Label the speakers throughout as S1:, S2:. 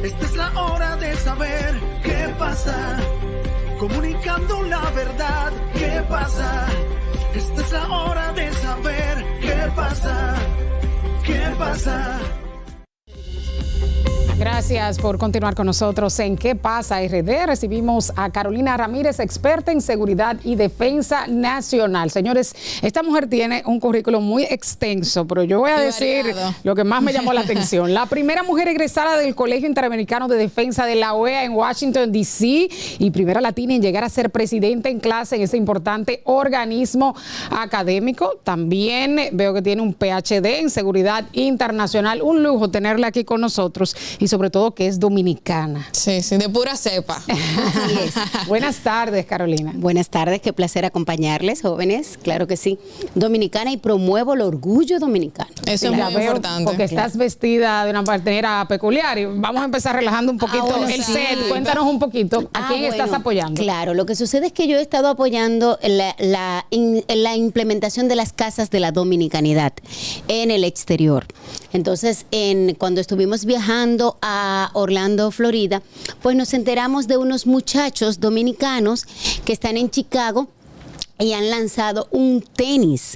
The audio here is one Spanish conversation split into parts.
S1: Esta es la hora de saber qué pasa. Comunicando la verdad, ¿qué pasa? Esta es la hora de saber qué pasa. ¿Qué pasa?
S2: Gracias por continuar con nosotros en ¿Qué pasa, RD? Recibimos a Carolina Ramírez, experta en seguridad y defensa nacional. Señores, esta mujer tiene un currículum muy extenso, pero yo voy a decir lo que más me llamó la atención. La primera mujer egresada del Colegio Interamericano de Defensa de la OEA en Washington, D.C. y primera latina en llegar a ser presidenta en clase en ese importante organismo académico. También veo que tiene un PhD en seguridad internacional. Un lujo tenerla aquí con nosotros. Y sobre todo que es dominicana.
S3: Sí, de pura cepa.
S2: Así es. Buenas tardes, Carolina.
S4: Buenas tardes, qué placer acompañarles, jóvenes. Claro que sí. Dominicana y promuevo el orgullo dominicano.
S3: Eso es muy importante.
S2: Porque estás vestida de una manera peculiar y vamos a empezar relajando un poquito el set. Cuéntanos un poquito a quién estás apoyando.
S4: Claro, lo que sucede es que yo he estado apoyando la implementación de las casas de la dominicanidad en el exterior. Entonces, cuando estuvimos viajando a Orlando, Florida, pues nos enteramos de unos muchachos dominicanos que están en Chicago y han lanzado un tenis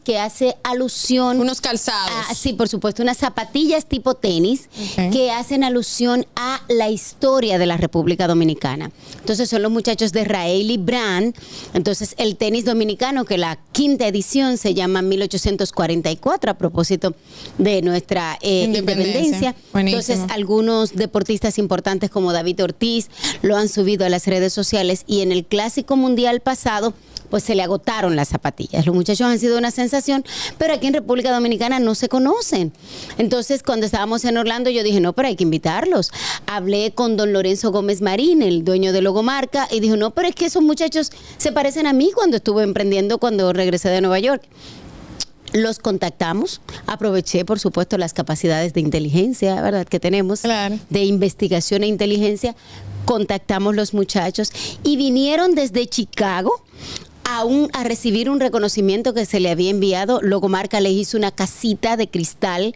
S4: que hace alusión...
S3: Unos calzados.
S4: Sí, por supuesto, unas zapatillas tipo tenis que hacen alusión a la historia de la República Dominicana. Entonces son los muchachos de Raeli Brand. Entonces el tenis dominicano, que la quinta edición se llama 1844 a propósito de nuestra independencia. Entonces algunos deportistas importantes como David Ortiz lo han subido a las redes sociales y en el Clásico Mundial pasado pues se le agotaron las zapatillas. Los muchachos han sido una sensación, pero aquí en República Dominicana no se conocen. Entonces, cuando estábamos en Orlando, yo dije, no, pero hay que invitarlos. Hablé con don Lorenzo Gómez Marín, el dueño de Logomarca, y dijo, no, pero es que esos muchachos se parecen a mí cuando estuve emprendiendo, cuando regresé de Nueva York. Los contactamos, aproveché por supuesto las capacidades de inteligencia, ¿verdad?, que tenemos, de investigación e inteligencia. Contactamos los muchachos y vinieron desde Chicago a recibir un reconocimiento que se le había enviado. Logomarca les hizo una casita de cristal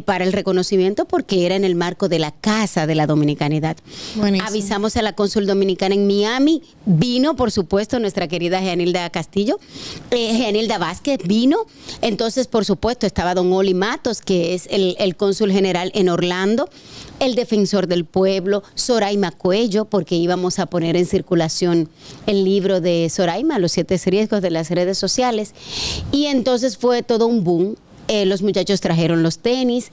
S4: para el reconocimiento porque era en el marco de la Casa de la Dominicanidad. Buenísimo. Avisamos a la cónsul dominicana en Miami, vino por supuesto nuestra querida Jeanilda Castillo, Jeanilda Vázquez vino, entonces por supuesto estaba don Oli Matos, que es el cónsul general en Orlando, el defensor del pueblo, Soraima Cuello, porque íbamos a poner en circulación el libro de Soraima, Los 7 riesgos de las redes sociales. Y entonces fue todo un boom. Los muchachos trajeron los tenis.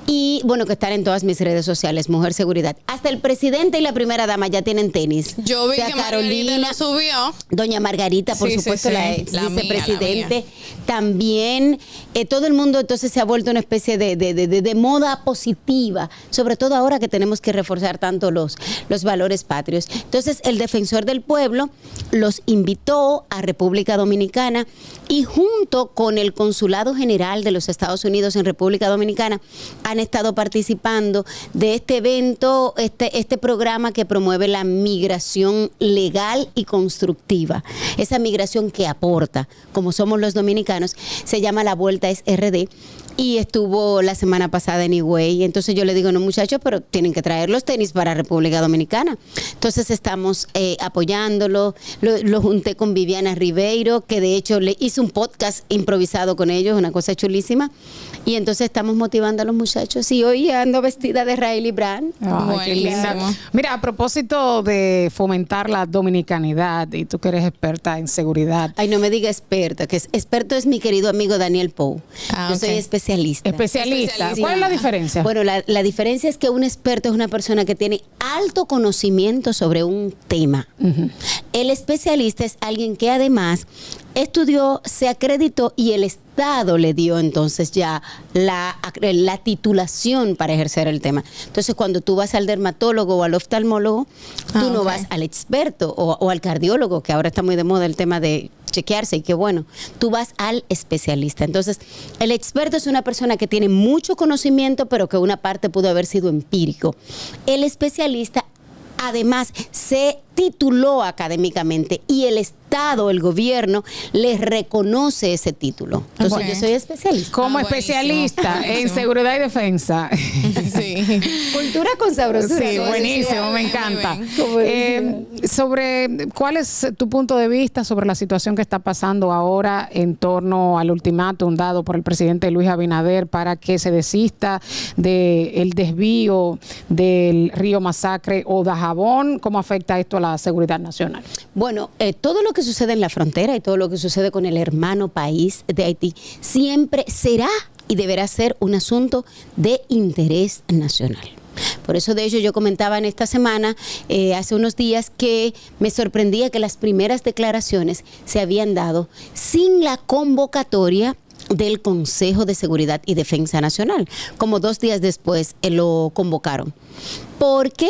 S4: Y bueno, que están en todas mis redes sociales, Mujer Seguridad. Hasta el presidente y la primera dama ya tienen tenis.
S3: Yo vi que Carolina lo subió.
S4: Doña Margarita, por supuesto, la ex vicepresidente. También todo el mundo entonces se ha vuelto una especie de moda positiva, sobre todo ahora que tenemos que reforzar tanto los valores patrios. Entonces el defensor del pueblo los invitó a República Dominicana y junto con el Consulado General de los Estados Unidos en República Dominicana han estado participando de este evento, este programa que promueve la migración legal y constructiva. Esa migración que aporta, como somos los dominicanos, se llama La Vuelta es RD. Y estuvo la semana pasada en Higüey. Entonces yo le digo, no muchachos, pero tienen que traer los tenis para República Dominicana. Entonces estamos apoyándolo. Lo junté con Viviana Ribeiro, que de hecho le hice un podcast improvisado con ellos, una cosa chulísima. Y entonces estamos motivando a los muchachos. Y hoy ando vestida de Raeli Brand.
S2: Ay, qué linda. Mira, a propósito de fomentar la dominicanidad, y tú que eres experta en seguridad.
S4: Ay, no me diga experta, que experto es mi querido amigo Daniel Pou. Yo soy especialista.
S2: Especialista. ¿Cuál es la diferencia?
S4: Bueno, la diferencia es que un experto es una persona que tiene alto conocimiento sobre un tema. El especialista es alguien que además estudió, se acreditó y el Estado le dio entonces ya la titulación para ejercer el tema. Entonces, cuando tú vas al dermatólogo o al oftalmólogo, tú no vas al experto o al cardiólogo, que ahora está muy de moda el tema de chequearse y qué bueno, tú vas al especialista. Entonces, el experto es una persona que tiene mucho conocimiento, pero que una parte pudo haber sido empírico. El especialista además se tituló académicamente y el Estado, el gobierno, les reconoce ese título. Entonces yo soy especialista.
S2: Como especialista en seguridad y defensa.
S3: Sí.
S4: Cultura con sabrosura.
S2: Sí,
S4: ¿no?
S2: buenísimo, me
S3: muy
S2: encanta.
S3: bien.
S4: Como decía.
S2: Sobre cuál es tu punto de vista sobre la situación que está pasando ahora en torno al ultimátum dado por el presidente Luis Abinader para que se desista del desvío del río Masacre o Dajabón, ¿cómo afecta esto a la seguridad nacional?
S4: Bueno, todo lo que sucede en la frontera y todo lo que sucede con el hermano país de Haití siempre será y deberá ser un asunto de interés nacional. Por eso, de hecho, yo comentaba en esta semana, hace unos días, que me sorprendía que las primeras declaraciones se habían dado sin la convocatoria del Consejo de Seguridad y Defensa Nacional, como 2 días después lo convocaron. Porque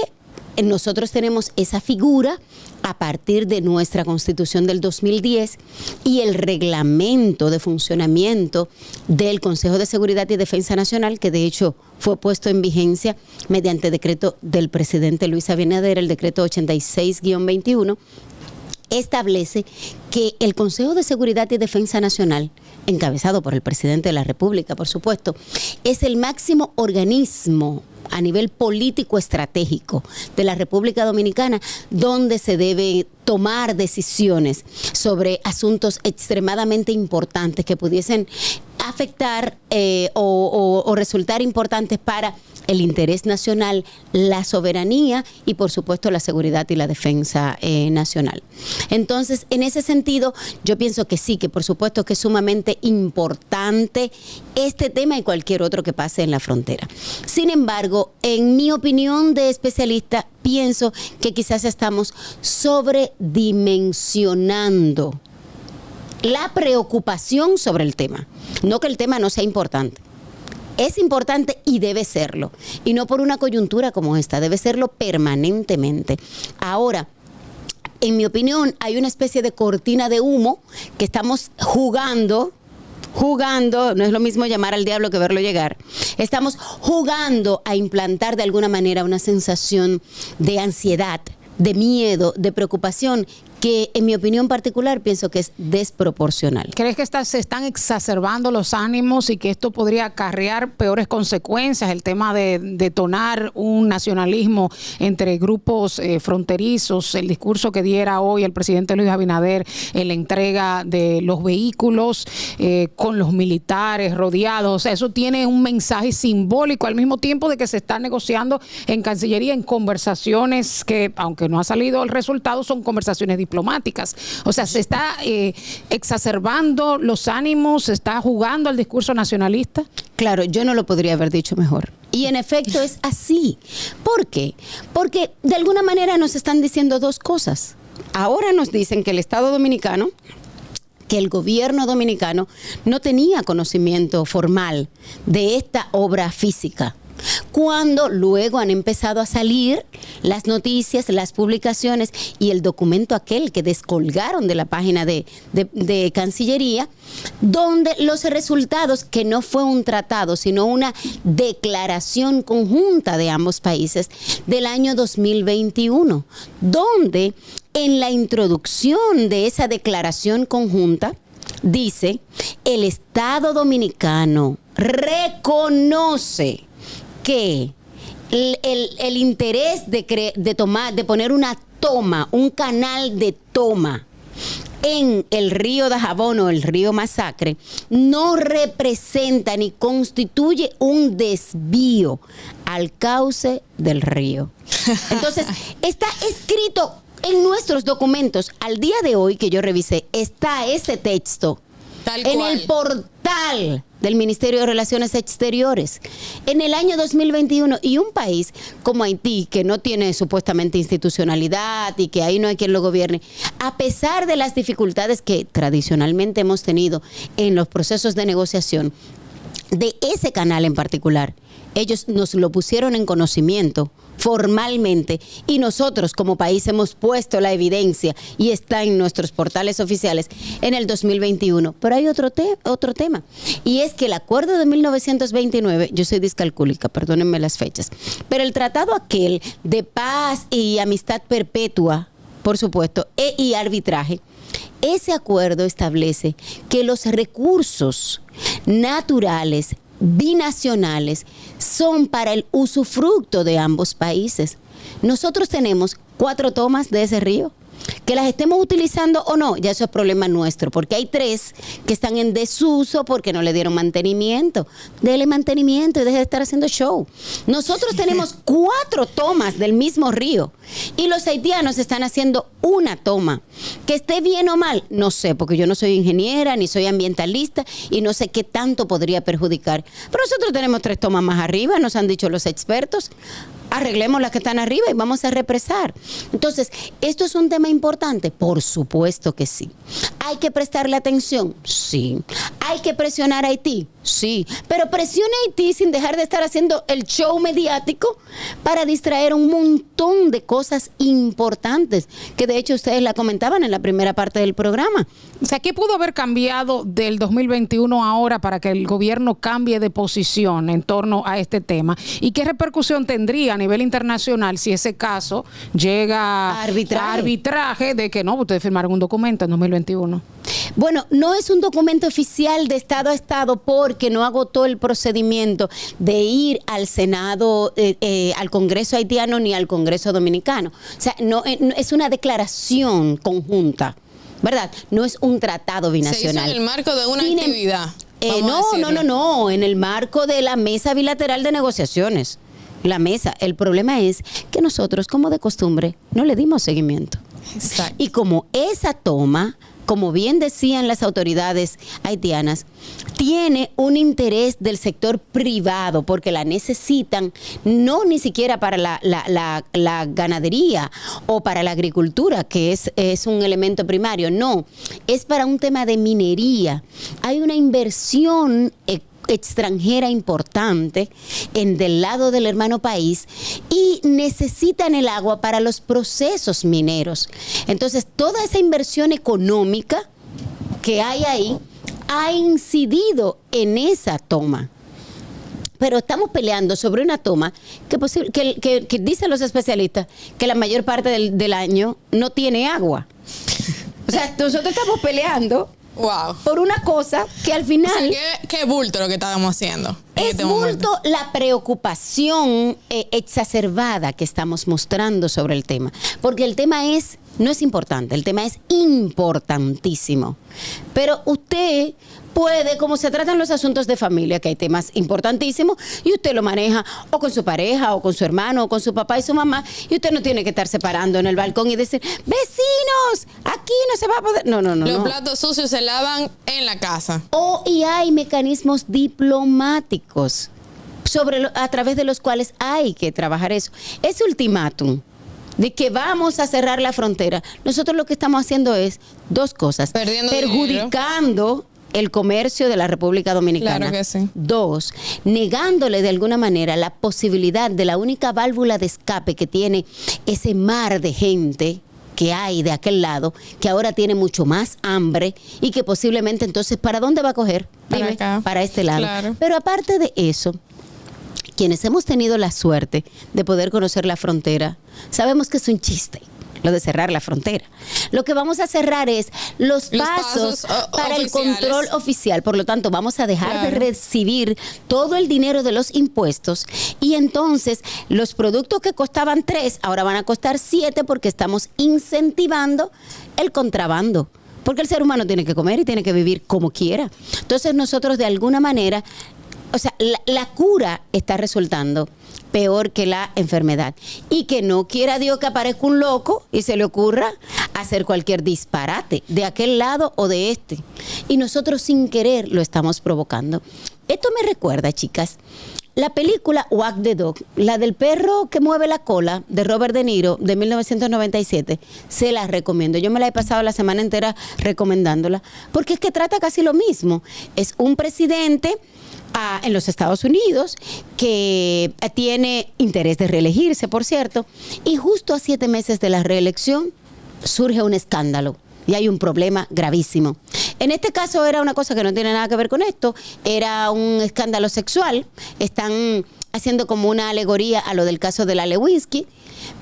S4: nosotros tenemos esa figura a partir de nuestra Constitución del 2010 y el reglamento de funcionamiento del Consejo de Seguridad y Defensa Nacional, que de hecho fue puesto en vigencia mediante decreto del presidente Luis Abinader, el decreto 86-21, establece que el Consejo de Seguridad y Defensa Nacional, encabezado por el presidente de la República, por supuesto, es el máximo organismo a nivel político estratégico de la República Dominicana, donde se debe tomar decisiones sobre asuntos extremadamente importantes que pudiesen afectar o resultar importantes para el interés nacional, la soberanía y, por supuesto, la seguridad y la defensa nacional. Entonces, en ese sentido, yo pienso que sí, que por supuesto que es sumamente importante este tema y cualquier otro que pase en la frontera. Sin embargo, en mi opinión de especialista, pienso que quizás estamos sobredimensionando la preocupación sobre el tema. No que el tema no sea importante. Es importante y debe serlo. Y no por una coyuntura como esta, debe serlo permanentemente. Ahora, en mi opinión, hay una especie de cortina de humo que estamos jugando, no es lo mismo llamar al diablo que verlo llegar. Estamos jugando a implantar de alguna manera una sensación de ansiedad, de miedo, de preocupación, que en mi opinión particular pienso que es desproporcional.
S2: ¿Crees que se están exacerbando los ánimos y que esto podría acarrear peores consecuencias? El tema de detonar un nacionalismo entre grupos fronterizos, el discurso que diera hoy el presidente Luis Abinader en la entrega de los vehículos con los militares rodeados. O sea, eso tiene un mensaje simbólico al mismo tiempo de que se está negociando en Cancillería, en conversaciones que, aunque no ha salido el resultado, son conversaciones diplomáticas. O sea, se está exacerbando los ánimos, se está jugando al discurso nacionalista.
S4: Claro, yo no lo podría haber dicho mejor. Y en efecto es así. ¿Por qué? Porque de alguna manera nos están diciendo dos cosas. Ahora nos dicen que el Estado dominicano, que el gobierno dominicano no tenía conocimiento formal de esta obra física, cuando luego han empezado a salir las noticias, las publicaciones y el documento aquel que descolgaron de la página de Cancillería, donde los resultados, que no fue un tratado, sino una declaración conjunta de ambos países del año 2021, donde en la introducción de esa declaración conjunta dice: el Estado dominicano reconoce que el interés de poner una toma, un canal de toma en el río Dajabón o el río Masacre no representa ni constituye un desvío al cauce del río. Entonces, está escrito en nuestros documentos. Al día de hoy que yo revisé, está ese texto en el portal del Ministerio de Relaciones Exteriores en el año 2021, y un país como Haití, que no tiene supuestamente institucionalidad y que ahí no hay quien lo gobierne, a pesar de las dificultades que tradicionalmente hemos tenido en los procesos de negociación de ese canal en particular, ellos nos lo pusieron en conocimiento formalmente, y nosotros como país hemos puesto la evidencia y está en nuestros portales oficiales en el 2021. Pero hay otro tema, y es que el acuerdo de 1929, yo soy discalcúlica, perdónenme las fechas, pero el tratado aquel de paz y amistad perpetua, por supuesto, y arbitraje, ese acuerdo establece que los recursos naturales binacionales son para el usufructo de ambos países. Nosotros tenemos 4 tomas de ese río. Que las estemos utilizando o no, ya eso es problema nuestro, porque hay 3 que están en desuso porque no le dieron mantenimiento. Dele mantenimiento y deje de estar haciendo show. Nosotros tenemos 4 tomas del mismo río y los haitianos están haciendo una toma. Que esté bien o mal, no sé, porque yo no soy ingeniera ni soy ambientalista y no sé qué tanto podría perjudicar. Pero nosotros tenemos 3 tomas más arriba, nos han dicho los expertos. Arreglemos las que están arriba y vamos a represar. Entonces, ¿esto es un tema importante? Por supuesto que sí. ¿Hay que prestarle atención? Sí. ¿Hay que presionar a Haití? Sí. Pero presione a Haití sin dejar de estar haciendo el show mediático para distraer un montón de cosas importantes, que de hecho ustedes la comentaban en la primera parte del programa.
S2: O sea, ¿qué pudo haber cambiado del 2021 ahora para que el gobierno cambie de posición en torno a este tema? ¿Y qué repercusión tendría a nivel internacional si ese caso llega a arbitraje de que no, ustedes firmaron un documento en 2021?
S4: Bueno, no es un documento oficial de Estado a Estado porque no agotó el procedimiento de ir al Senado, al Congreso haitiano ni al Congreso dominicano. O sea, no es una declaración conjunta, ¿verdad? No es un tratado binacional.
S3: Se hizo en el marco de una actividad.
S4: No, en el marco de la mesa bilateral de negociaciones. La mesa. El problema es que nosotros, como de costumbre, no le dimos seguimiento.
S3: Exacto.
S4: Y como esa toma, como bien decían las autoridades haitianas, tiene un interés del sector privado porque la necesitan, no ni siquiera para la ganadería o para la agricultura, que es un elemento primario, no, es para un tema de minería. Hay una inversión extranjera importante del lado del hermano país y necesitan el agua para los procesos mineros. Entonces, toda esa inversión económica que hay ahí ha incidido en esa toma. Pero estamos peleando sobre una toma que dicen los especialistas que la mayor parte del año no tiene agua. O sea, nosotros estamos peleando por una cosa que al final...
S3: O sea, ¿qué bulto lo que estábamos haciendo?
S4: Es bulto la preocupación exacerbada que estamos mostrando sobre el tema. Porque el tema no es importante, el tema es importantísimo. Pero usted puede, como se tratan los asuntos de familia, que hay temas importantísimos, y usted lo maneja o con su pareja, o con su hermano, o con su papá y su mamá, y usted no tiene que estar separando en el balcón y decir, vecinos, aquí no se va a poder. No.
S3: Los platos sucios se lavan en la casa.
S4: Y hay mecanismos diplomáticos a través de los cuales hay que trabajar eso. Ese ultimátum de que vamos a cerrar la frontera, nosotros lo que estamos haciendo es 2 cosas. Perjudicando el comercio de la República Dominicana.
S3: Claro que sí.
S4: 2, negándole de alguna manera la posibilidad de la única válvula de escape que tiene ese mar de gente que hay de aquel lado, que ahora tiene mucho más hambre y que posiblemente entonces, ¿para dónde va a coger?
S3: Para acá.
S4: Para este lado.
S3: Claro.
S4: Pero aparte de eso, quienes hemos tenido la suerte de poder conocer la frontera, sabemos que es un chiste lo de cerrar la frontera. Lo que vamos a cerrar es los pasos para el control oficial. Por lo tanto, vamos a dejar de recibir todo el dinero de los impuestos y entonces los productos que costaban 3 ahora van a costar 7 porque estamos incentivando el contrabando. Porque el ser humano tiene que comer y tiene que vivir como quiera. Entonces nosotros de alguna manera, o sea, la cura está resultando peor que la enfermedad. Y que no quiera Dios que aparezca un loco y se le ocurra hacer cualquier disparate de aquel lado o de este. Y nosotros sin querer lo estamos provocando. Esto me recuerda, chicas, la película Wag the Dog, la del perro que mueve la cola, de Robert De Niro, de 1997, se la recomiendo. Yo me la he pasado la semana entera recomendándola, porque es que trata casi lo mismo. Es un presidente en los Estados Unidos que tiene interés de reelegirse, por cierto, y justo a 7 meses de la reelección surge un escándalo. Y hay un problema gravísimo. En este caso era una cosa que no tiene nada que ver con esto, era un escándalo sexual. Están haciendo como una alegoría a lo del caso de la Lewinsky,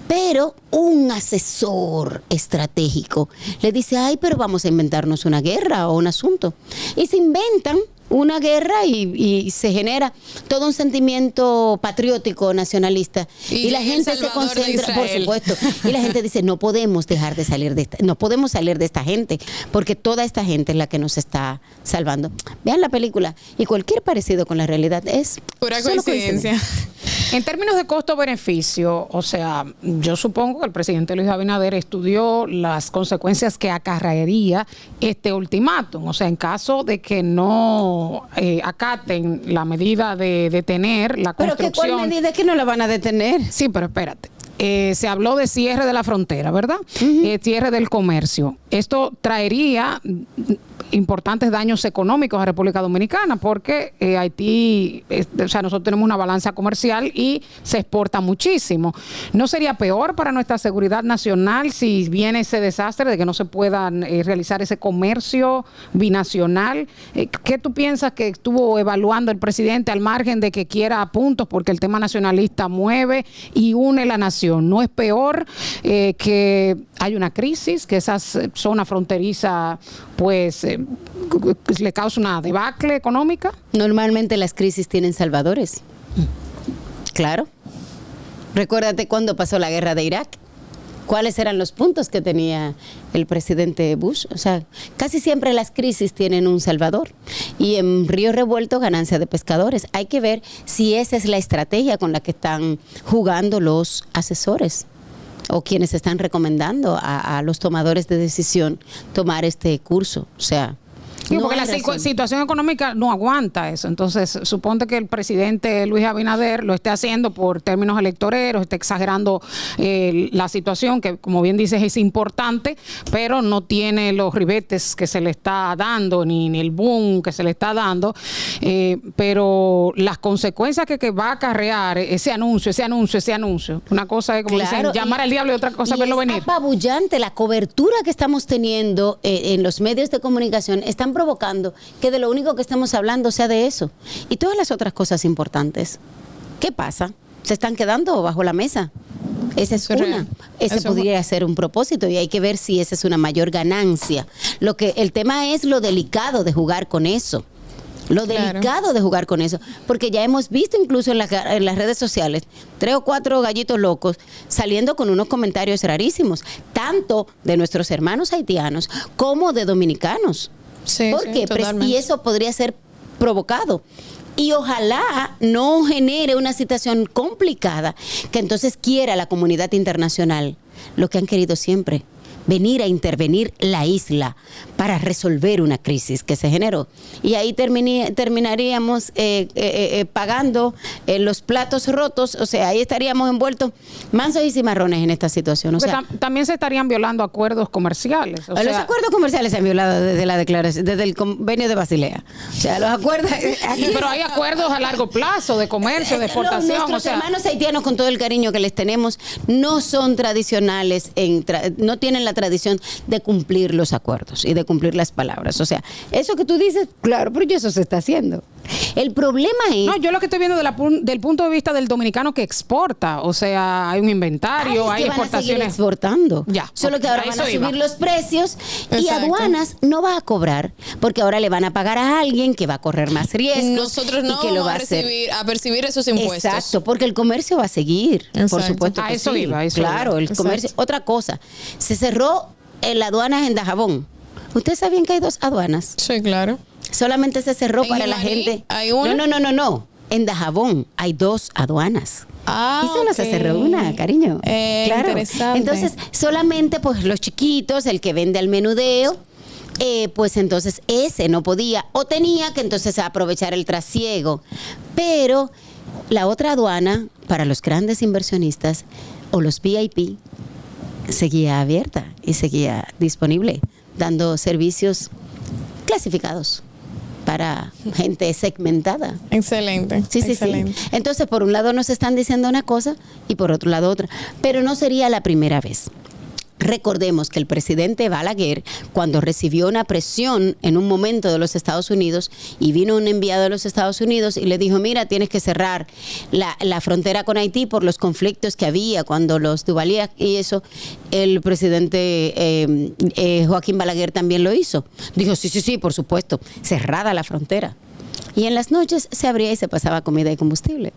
S4: pero un asesor estratégico le dice, pero vamos a inventarnos una guerra o un asunto. Y se inventan una guerra y se genera todo un sentimiento patriótico, nacionalista.
S3: Y
S4: la
S3: llega el
S4: gente se
S3: Salvador de
S4: concentra, por
S3: Israel.
S4: supuesto. Y la gente dice, no podemos dejar de salir de esta, no podemos salir de esta gente, porque toda esta gente es la que nos está salvando. Vean la película y cualquier parecido con la realidad es
S3: Pura
S4: solo
S3: coincidencia.
S2: En términos de costo-beneficio, o sea, yo supongo que el presidente Luis Abinader estudió las consecuencias que acarrearía este ultimátum. O sea, en caso de que no acaten la medida de detener la
S4: Pero que
S2: construcción.
S4: cuál medida es que no la van a detener.
S2: Sí, pero espérate. Se habló de cierre de la frontera, ¿verdad? Cierre del comercio. Esto traería importantes daños económicos a República Dominicana porque Haití, o sea, nosotros tenemos una balanza comercial y se exporta muchísimo. ¿No sería peor para nuestra seguridad nacional si viene ese desastre de que no se pueda realizar ese comercio binacional? ¿Qué tú piensas que estuvo evaluando el presidente al margen de que quiera puntos porque el tema nacionalista mueve y une la nación? ¿No es peor que hay una crisis, que esa zona fronteriza pues le causa una debacle económica?
S4: Normalmente las crisis tienen salvadores. Claro. Recuérdate cuando pasó la guerra de Irak. ¿Cuáles eran los puntos que tenía el presidente Bush? O sea, casi siempre las crisis tienen un salvador. Y en Río Revuelto, ganancia de pescadores. Hay que ver si esa es la estrategia con la que están jugando los asesores o quienes están recomendando a los tomadores de decisión tomar este curso. O sea,
S2: Sí,
S4: no
S2: porque
S4: hay
S2: la
S4: razón.
S2: situación económica no aguanta eso. Entonces, suponte que el presidente Luis Abinader lo esté haciendo por términos electoreros, esté exagerando la situación, que como bien dices es importante, pero no tiene los ribetes que se le está dando, ni el boom que se le está dando. Pero las consecuencias que va a acarrear ese anuncio. Una cosa es como
S4: Claro,
S2: dicen, llamar al diablo y otra cosa verlo venir.
S4: Es apabullante la cobertura que estamos teniendo en los medios de comunicación. Están provocando que de lo único que estamos hablando sea de eso. Y todas las otras cosas importantes. ¿Qué pasa? Se están quedando bajo la mesa. Esa es
S3: Eso es
S4: una.
S3: real.
S4: Ese
S3: Eso
S4: podría ser un propósito y hay que ver si esa es una mayor ganancia. El tema es lo delicado de jugar con eso. Lo
S3: Claro.
S4: delicado de jugar con eso, porque ya hemos visto incluso en las redes sociales 3 o 4 gallitos locos saliendo con unos comentarios rarísimos, tanto de nuestros hermanos haitianos como de dominicanos.
S3: Sí,
S4: ¿Por
S3: sí,
S4: qué?
S3: totalmente.
S4: Y eso podría ser provocado. Y ojalá no genere una situación complicada que entonces quiera la comunidad internacional, lo que han querido siempre, venir a intervenir la isla para resolver una crisis que se generó. Y ahí terminaríamos pagando los platos rotos, o sea, ahí estaríamos envueltos mansos y cimarrones en esta situación. O
S2: Porque
S4: sea,
S2: también se estarían violando acuerdos comerciales. O
S4: los
S2: sea,
S4: acuerdos comerciales se han violado desde la declaración, desde el convenio de Basilea. O sea, los acuerdos...
S2: pero hay acuerdos a largo plazo de comercio, de exportación.
S4: Nuestros
S2: O sea,
S4: hermanos haitianos, con todo el cariño que les tenemos, no son tradicionales, no tienen la tradición de cumplir los acuerdos y de cumplir las palabras. O sea, eso que tú dices, claro, pero eso se está haciendo. El problema es...
S2: no, yo lo que estoy viendo del punto de vista del dominicano que exporta, o sea, hay un inventario,
S4: es
S2: hay
S4: que van a seguir
S2: exportaciones.
S4: exportando.
S2: Ya,
S4: Solo
S2: ok,
S4: que ahora
S2: a
S4: van
S2: eso
S4: a
S2: iba.
S4: subir los precios y
S3: Exacto.
S4: aduanas no va a cobrar porque ahora le van a pagar a alguien que va a correr más riesgos.
S3: Nosotros no
S4: y que lo
S3: vamos
S4: va
S3: a,
S4: a hacer.
S3: percibir esos impuestos.
S4: Exacto, porque el comercio va a seguir, por
S3: Exacto.
S4: supuesto
S2: A
S4: que
S2: eso
S4: sí.
S2: iba, a eso
S4: claro,
S2: iba.
S4: el
S3: Exacto.
S4: comercio. Otra cosa, se cerró la aduana en Dajabón. ¿Ustedes sabían que hay 2 aduanas?
S3: Sí, claro.
S4: Solamente se cerró
S3: ¿En
S4: para la
S3: Jimaní
S4: gente.
S3: hay una?
S4: No. En Dajabón hay 2 aduanas.
S3: Ah,
S4: Y solo se
S3: ok.
S4: cerró una, cariño. Claro.
S3: Interesante.
S4: Entonces, solamente pues los chiquitos, el que vende al menudeo, pues entonces ese no podía o tenía que entonces aprovechar el trasiego. Pero la otra aduana para los grandes inversionistas o los VIP seguía abierta y seguía disponible, dando servicios clasificados para gente segmentada.
S3: Excelente.
S4: Sí.
S3: excelente.
S4: Entonces, por un lado nos están diciendo una cosa y por otro lado otra. Pero no sería la primera vez. Recordemos que el presidente Balaguer, cuando recibió una presión en un momento de los Estados Unidos y vino un enviado de los Estados Unidos y le dijo, mira, tienes que cerrar la frontera con Haití por los conflictos que había cuando los Duvalier y eso, el presidente Joaquín Balaguer también lo hizo. Dijo, sí, por supuesto, cerrada la frontera. Y en las noches se abría y se pasaba comida y combustible.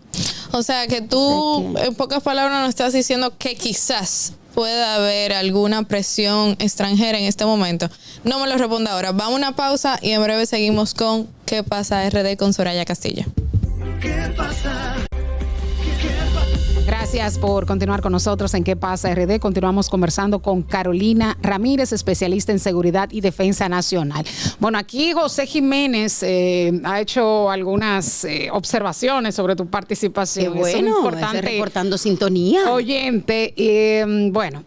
S3: O sea que tú, en pocas palabras, nos estás diciendo que quizás pueda haber alguna presión extranjera en este momento. No me lo responda ahora. Vamos a una pausa y en breve seguimos con ¿Qué pasa RD con Soraya Castillo?
S1: ¿Qué pasa?
S2: Gracias por continuar con nosotros en ¿Qué pasa RD? Continuamos conversando con Carolina Ramírez, especialista en seguridad y defensa nacional. Bueno, aquí José Jiménez ha hecho algunas observaciones sobre tu participación.
S4: Qué bueno,
S2: es importante,
S4: reportando sintonía.
S2: Oyente, bueno,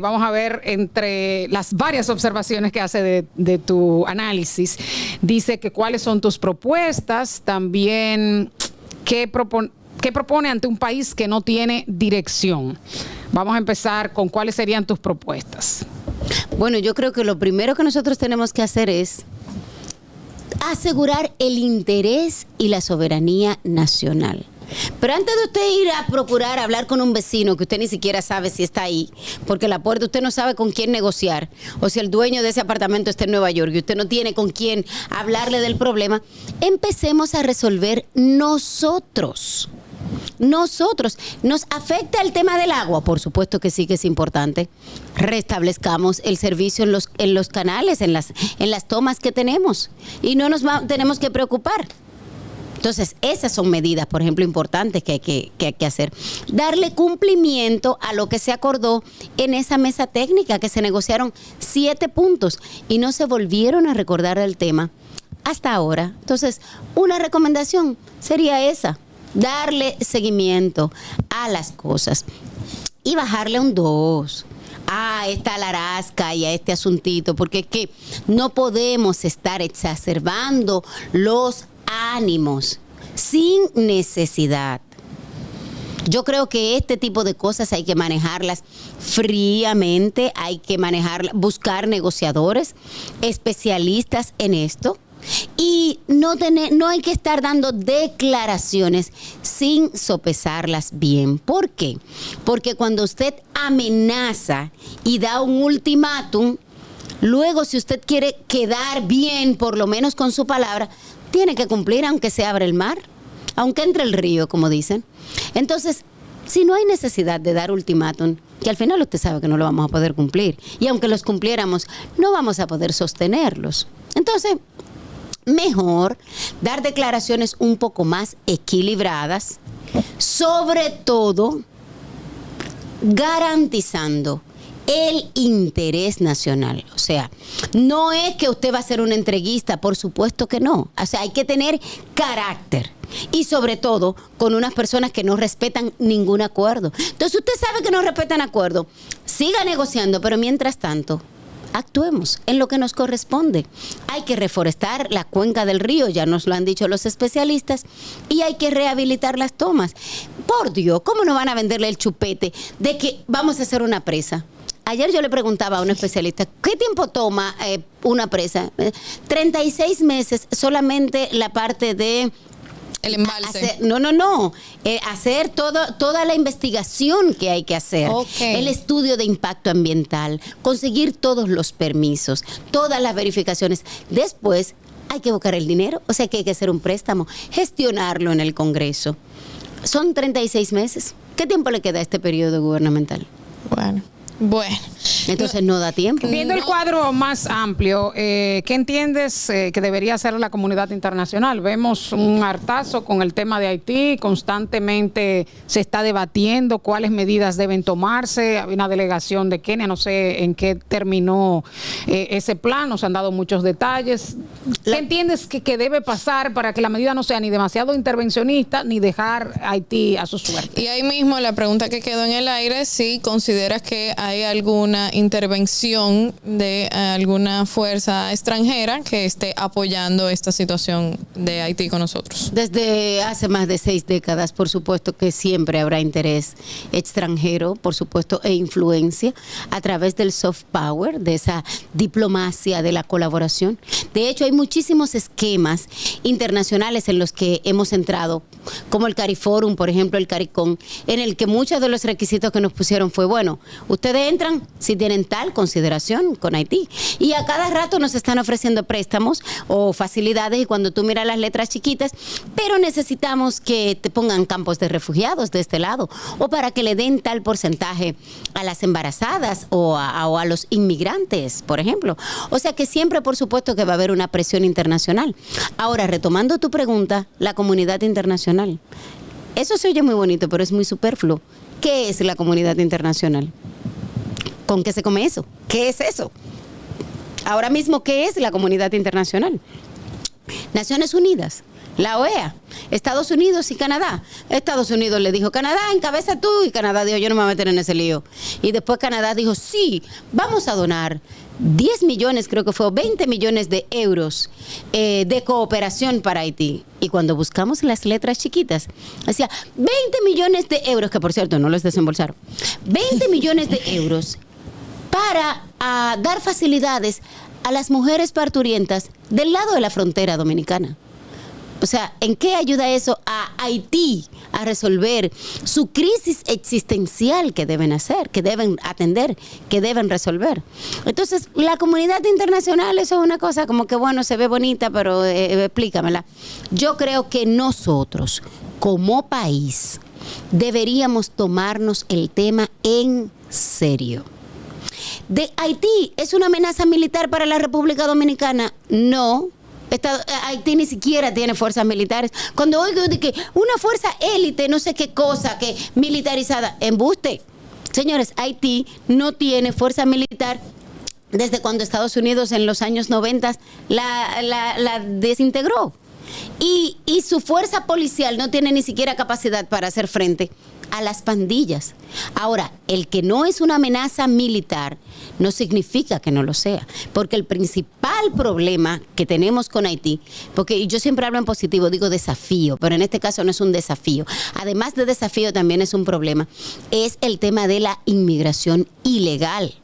S2: vamos a ver, entre las varias observaciones que hace de tu análisis, dice que cuáles son tus propuestas, también ¿qué propone ante un país que no tiene dirección? Vamos a empezar con cuáles serían tus propuestas.
S4: Bueno, yo creo que lo primero que nosotros tenemos que hacer es asegurar el interés y la soberanía nacional. Pero antes de usted ir a procurar hablar con un vecino que usted ni siquiera sabe si está ahí, porque la puerta usted no sabe con quién negociar, o si el dueño de ese apartamento está en Nueva York y usted no tiene con quién hablarle del problema, empecemos a resolver nosotros. ¿Nos afecta el tema del agua? Por supuesto que sí, que es importante. Restablezcamos el servicio en los canales, en las tomas que tenemos, y no tenemos que preocupar. Entonces, esas son medidas, por ejemplo, importantes que hay que hacer. Darle cumplimiento a lo que se acordó en esa mesa técnica, que se negociaron 7 puntos y no se volvieron a recordar el tema hasta ahora. Entonces, una recomendación sería esa: darle seguimiento a las cosas y bajarle un 2 a esta larasca y a este asuntito, porque es que no podemos estar exacerbando los ánimos sin necesidad. Yo creo que este tipo de cosas hay que manejarlas fríamente, hay que buscar negociadores especialistas en esto. Y no hay que estar dando declaraciones sin sopesarlas bien. ¿Por qué? Porque cuando usted amenaza y da un ultimátum, luego si usted quiere quedar bien, por lo menos con su palabra, tiene que cumplir, aunque se abra el mar, aunque entre el río, como dicen. Entonces, si no hay necesidad de dar ultimátum, que al final usted sabe que no lo vamos a poder cumplir, y aunque los cumpliéramos, no vamos a poder sostenerlos. Entonces, mejor dar declaraciones un poco más equilibradas, sobre todo garantizando el interés nacional. O sea, no es que usted va a ser un entreguista, por supuesto que no. O sea, hay que tener carácter. Y sobre todo, con unas personas que no respetan ningún acuerdo. Entonces, usted sabe que no respetan acuerdo. Siga negociando, pero mientras tanto, actuemos en lo que nos corresponde. Hay que reforestar la cuenca del río, ya nos lo han dicho los especialistas, y hay que rehabilitar las tomas. Por Dios, ¿cómo no van a venderle el chupete de que vamos a hacer una presa? Ayer yo le preguntaba a un especialista, ¿qué tiempo toma una presa? 36 meses, solamente la parte de...
S3: El embalse.
S4: Hacer toda la investigación que hay que hacer.
S3: Okay.
S4: El estudio de impacto ambiental, conseguir todos los permisos, todas las verificaciones. Después hay que buscar el dinero, o sea que hay que hacer un préstamo, gestionarlo en el Congreso. Son 36 meses. ¿Qué tiempo le queda a este periodo gubernamental?
S3: Bueno.
S4: Entonces no da tiempo.
S2: Viendo el cuadro más amplio, ¿qué entiendes que debería hacer la comunidad internacional? Vemos un hartazo con el tema de Haití, constantemente se está debatiendo cuáles medidas deben tomarse. Hay una delegación de Kenia, no sé en qué terminó ese plan, nos han dado muchos detalles. ¿Qué entiendes que debe pasar para que la medida no sea ni demasiado intervencionista ni dejar a Haití a su suerte?
S3: Y ahí mismo la pregunta que quedó en el aire, si consideras que hay alguna intervención de alguna fuerza extranjera que esté apoyando esta situación de Haití con nosotros.
S4: Desde hace más de 6 décadas, por supuesto que siempre habrá interés extranjero, por supuesto, e influencia a través del soft power, de esa diplomacia de la colaboración. De hecho, hay muchísimos esquemas internacionales en los que hemos entrado, como el CARIFORUM, por ejemplo, el CARICOM, en el que muchos de los requisitos que nos pusieron fue, bueno, ustedes entran si tienen tal consideración con Haití. Y a cada rato nos están ofreciendo préstamos o facilidades, y cuando tú miras las letras chiquitas, pero necesitamos que te pongan campos de refugiados de este lado, o para que le den tal porcentaje a las embarazadas o a los inmigrantes, por ejemplo. O sea que siempre, por supuesto, que va a haber una presión internacional. Ahora, retomando tu pregunta, la comunidad internacional. Eso se oye muy bonito, pero es muy superfluo. ¿Qué es la comunidad internacional? ¿Con qué se come eso? ¿Qué es eso? Ahora mismo, ¿qué es la comunidad internacional? Naciones Unidas, la OEA, Estados Unidos y Canadá. Estados Unidos le dijo, Canadá, encabeza tú, y Canadá dijo, yo no me voy a meter en ese lío. Y después Canadá dijo, sí, vamos a donar 10 millones, creo que fue, o 20 millones de euros de cooperación para Haití. Y cuando buscamos las letras chiquitas, decía 20 millones de euros, que por cierto no los desembolsaron, 20 millones de euros para dar facilidades a las mujeres parturientas del lado de la frontera dominicana. O sea, ¿en qué ayuda eso a Haití a resolver su crisis existencial que deben hacer, que deben atender, que deben resolver? Entonces, la comunidad internacional, eso es una cosa como que, bueno, se ve bonita, pero explícamela. Yo creo que nosotros, como país, deberíamos tomarnos el tema en serio. ¿De Haití es una amenaza militar para la República Dominicana? No. Haití ni siquiera tiene fuerzas militares. Cuando oigo de que una fuerza élite, no sé qué cosa, que militarizada, embuste. Señores, Haití no tiene fuerza militar desde cuando Estados Unidos en los años 90 la desintegró. Y su fuerza policial no tiene ni siquiera capacidad para hacer frente a las pandillas. Ahora, el que no es una amenaza militar no significa que no lo sea, porque el principal problema que tenemos con Haití, porque yo siempre hablo en positivo, digo desafío, pero en este caso no es un desafío, además de desafío también es un problema, es el tema de la inmigración ilegal.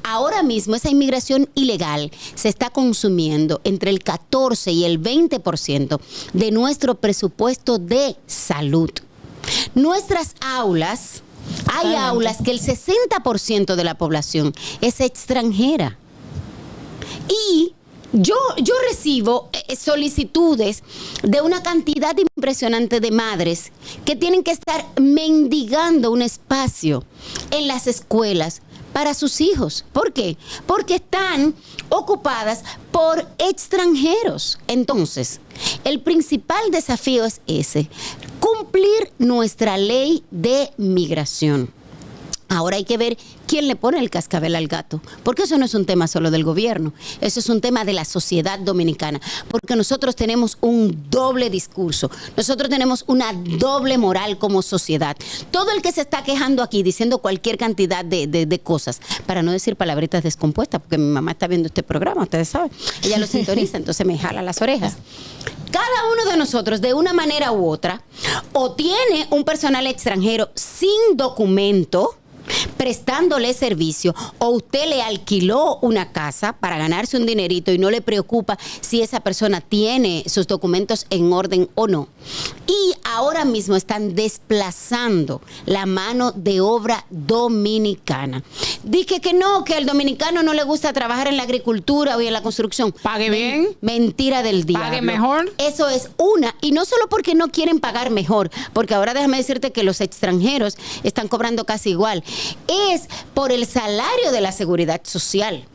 S4: Ahora mismo esa inmigración ilegal se está consumiendo entre el 14 y el 20% de nuestro presupuesto de salud. Nuestras aulas, hay aulas que el 60% de la población es extranjera. Y yo recibo solicitudes de una cantidad impresionante de madres que tienen que estar mendigando un espacio en las escuelas para sus hijos. ¿Por qué? Porque están ocupadas por extranjeros. Entonces, el principal desafío es ese, cumplir nuestra ley de migración. Ahora hay que ver quién le pone el cascabel al gato, porque eso no es un tema solo del gobierno, eso es un tema de la sociedad dominicana, porque nosotros tenemos un doble discurso, nosotros tenemos una doble moral como sociedad. Todo el que se está quejando aquí, diciendo cualquier cantidad de cosas, para no decir palabritas descompuestas, porque mi mamá está viendo este programa, ustedes saben, ella lo sintoniza, entonces me jala las orejas. Cada uno de nosotros, de una manera u otra, o tiene un personal extranjero sin documento, prestándole servicio, o usted le alquiló una casa para ganarse un dinerito y no le preocupa si esa persona tiene sus documentos en orden o no. Y ahora mismo están desplazando la mano de obra dominicana. Dije que no, que al dominicano no le gusta trabajar en la agricultura o en la construcción.
S2: Pague bien.
S4: Mentira del diablo.
S2: Pague mejor.
S4: Eso es una, y no solo porque no quieren pagar mejor, porque ahora déjame decirte que los extranjeros están cobrando casi igual. Es por el salario de la seguridad social.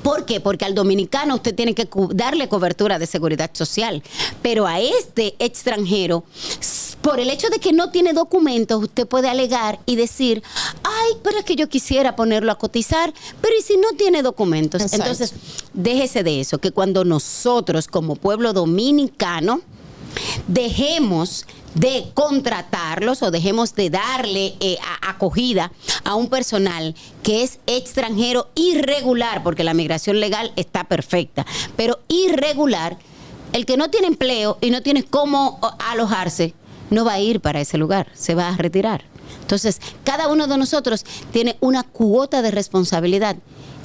S4: ¿Por qué? Porque al dominicano usted tiene que darle cobertura de seguridad social, pero a este extranjero, por el hecho de que no tiene documentos, usted puede alegar y decir, ay, pero es que yo quisiera ponerlo a cotizar, pero ¿y si no tiene documentos?
S3: Exacto.
S4: Entonces, déjese de eso, que cuando nosotros como pueblo dominicano dejemos de contratarlos o dejemos de darle acogida a un personal que es extranjero irregular, porque la migración legal está perfecta, pero irregular, el que no tiene empleo y no tiene cómo alojarse, no va a ir para ese lugar, se va a retirar. Entonces, cada uno de nosotros tiene una cuota de responsabilidad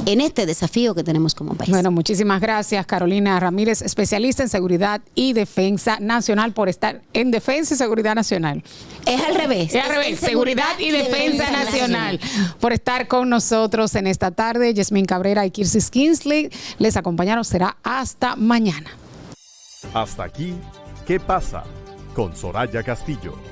S4: en este desafío que tenemos como país.
S2: Bueno, muchísimas gracias, Carolina Ramírez, especialista en seguridad y defensa nacional, por estar en defensa y seguridad nacional.
S4: Es al revés.
S2: Es al revés, seguridad y defensa nacional. Por estar con nosotros en esta tarde, Yasmín Cabrera y Kirsi Kingsley les acompañaron. Será hasta mañana.
S5: Hasta aquí, ¿qué pasa? Con Soraya Castillo.